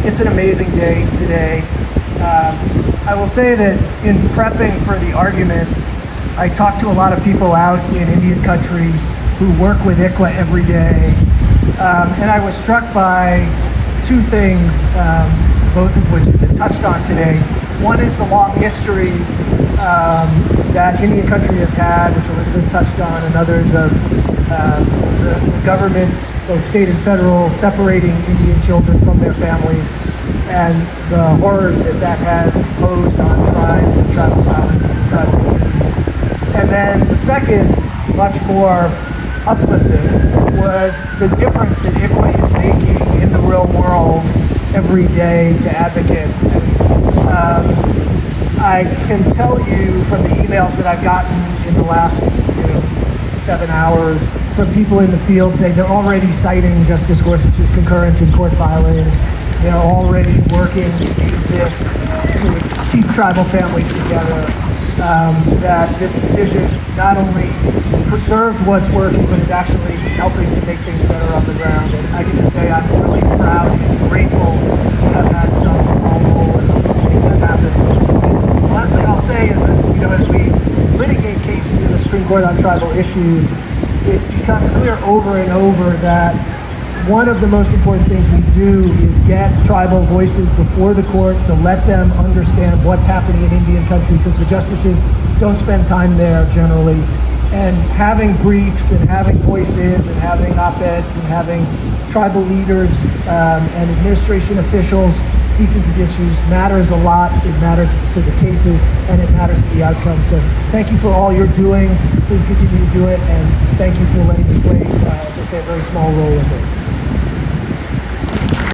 It's an amazing day today. I will say that in prepping for the argument, I talked to a lot of people out in Indian country who work with ICWA every day, and I was struck by two things, both of which have been touched on today. One is the long history that Indian country has had, which Elizabeth touched on, and others of the governments, both state and federal, separating Indian children from their families, and the horrors that that has imposed on tribes and tribal sovereignties and tribal communities. And then the second, much more uplifting, was the difference that ICWA is making in the real world every day to advocates. And, I can tell you from the emails that I've gotten in the last 7 hours from people in the field saying they're already citing Justice Gorsuch's concurrence in court filings. They're already working to use this to keep tribal families together. That this decision not only preserved what's working, but is actually helping to make things better on the ground. And I can just say I'm really proud and grateful to have had some small role in helping to make that happen. The last thing I'll say is that, as we litigate cases in the Supreme Court on tribal issues, it becomes clear over and over that one of the most important things we do is get tribal voices before the court to let them understand what's happening in Indian country, because the justices don't spend time there generally. And having briefs and having voices and having op-eds and having tribal leaders and administration officials speaking to the issues matters a lot. It matters to the cases and it matters to the outcome. So thank you for all you're doing. Please continue to do it, and thank you for letting me play, as I say, a very small role in this.